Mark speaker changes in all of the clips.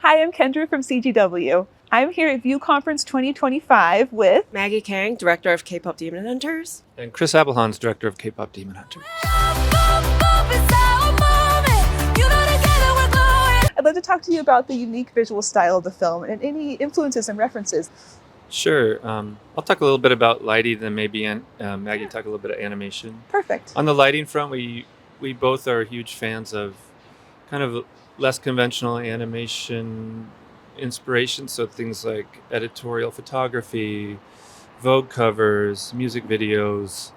Speaker 1: Hi, I'm Kendra from CGW. I'm here at View Conference 2025 with
Speaker 2: Maggie Kang, director of K-pop Demon Hunters.
Speaker 3: And Chris Appelhans, director of K-pop Demon Hunters.
Speaker 1: I'd love to talk to you about the unique visual style of the film and any influences and references.
Speaker 3: Sure. I'll talk a little bit about lighting, then maybe Maggie talk a little bit of animation.
Speaker 1: Perfect.
Speaker 3: On the lighting front, we both are huge fans of kind of less conventional animation inspiration, so things like editorial photography, Vogue covers, music videos,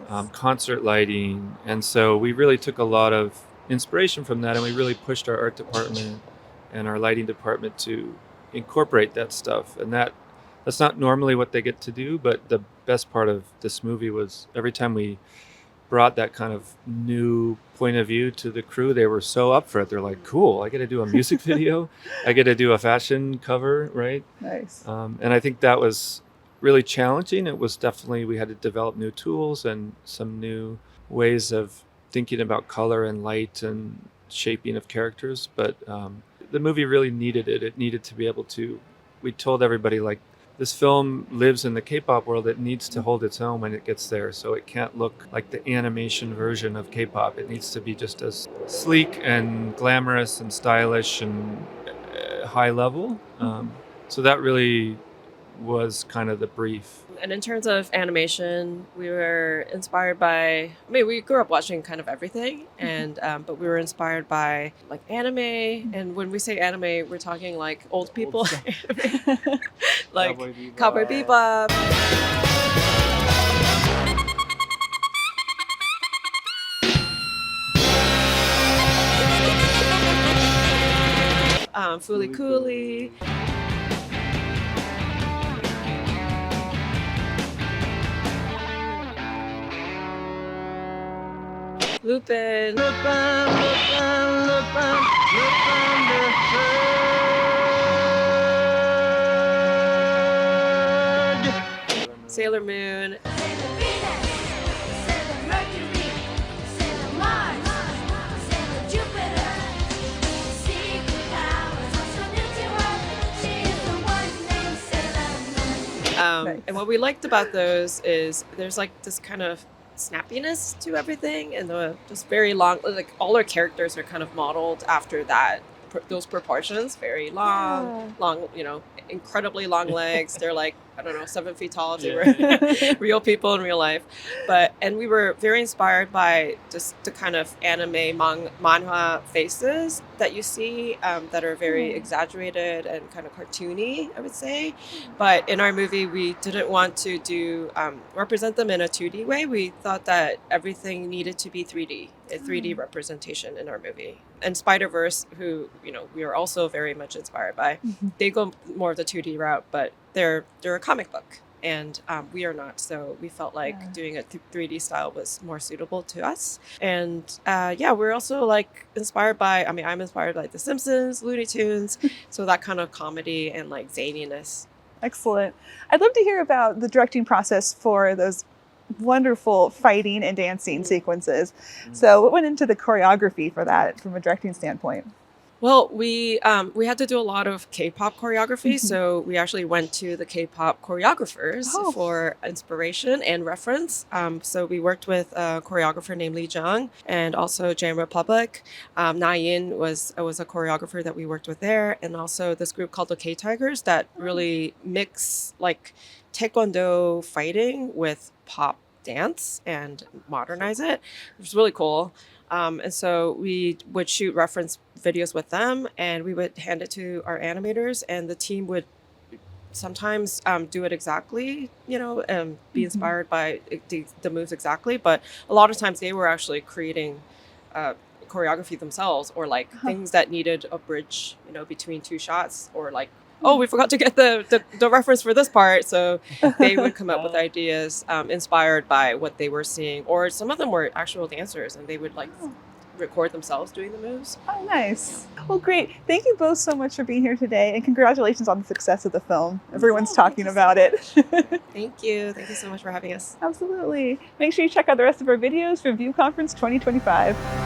Speaker 1: Nice.
Speaker 3: concert lighting. And so we really took a lot of inspiration from that, and we really pushed our art department and our lighting department to incorporate that stuff. And that's not normally what they get to do, but the best part of this movie was every time we brought that kind of new point of view to the crew, they were so up for it. They're like, cool, I get to do a music video. I get to do a fashion cover, right?
Speaker 1: Nice.
Speaker 3: And I think that was really challenging. It was definitely, we had to develop new tools and some new ways of thinking about color and light and shaping of characters. But the movie really needed it. It needed to be able to, we told everybody, like, this film lives in the K-pop world. It needs to hold its own when it gets there. So it can't look like the animation version of K-pop. It needs to be just as sleek and glamorous and stylish and high level. So that really was kind of the brief.
Speaker 2: And in terms of animation, we were inspired by, we grew up watching kind of everything, and but we were inspired by like anime. And when we say anime, we're talking like old people, anime. Like Cowboy Bebop. Fooly Cooly. Lupin. Sailor Moon.
Speaker 1: Nice.
Speaker 2: And what we liked about those is there's like this kind of snappiness to everything, and just very long, like all our characters are kind of modeled after that, those proportions, very long, incredibly long legs. They're like, I don't know, 7 feet tall if they were real people in real life. And we were very inspired by just the kind of anime manhwa faces that you see that are very exaggerated and kind of cartoony, I would say. But in our movie, we didn't want to do represent them in a 2D way. We thought that everything needed to be 3D, a 3D representation in our movie. And Spider-Verse, who we are also very much inspired by, they go more of the 2D route, but they're a comic book, and we are not. So we felt like doing a 3D style was more suitable to us. And we're also like inspired by, I'm inspired by The Simpsons, Looney Tunes, so that kind of comedy and like zaniness.
Speaker 1: Excellent. I'd love to hear about the directing process for those wonderful fighting and dancing sequences. So what went into the choreography for that from a directing standpoint?
Speaker 2: Well, we had to do a lot of K-pop choreography, so we actually went to the K-pop choreographers for inspiration and reference. So we worked with a choreographer named Lee Jung, and also Jam Republic. Na Yin was a choreographer that we worked with there, and also this group called the K-Tigers that really mix like taekwondo fighting with pop dance and modernize it. It was really cool. And so we would shoot reference videos with them, and we would hand it to our animators, and the team would sometimes do it exactly, be inspired by the moves exactly. But a lot of times they were actually creating choreography themselves, or like things that needed a bridge, between two shots, or like, oh, we forgot to get the reference for this part. So they would come up with ideas inspired by what they were seeing. Or some of them were actual dancers, and they would like record themselves doing the moves.
Speaker 1: Oh, nice. Well, great. Thank you both so much for being here today, and congratulations on the success of the film. Everyone's talking about it.
Speaker 2: Thank you. Thank you so much for having us.
Speaker 1: Absolutely. Make sure you check out the rest of our videos for View Conference 2025.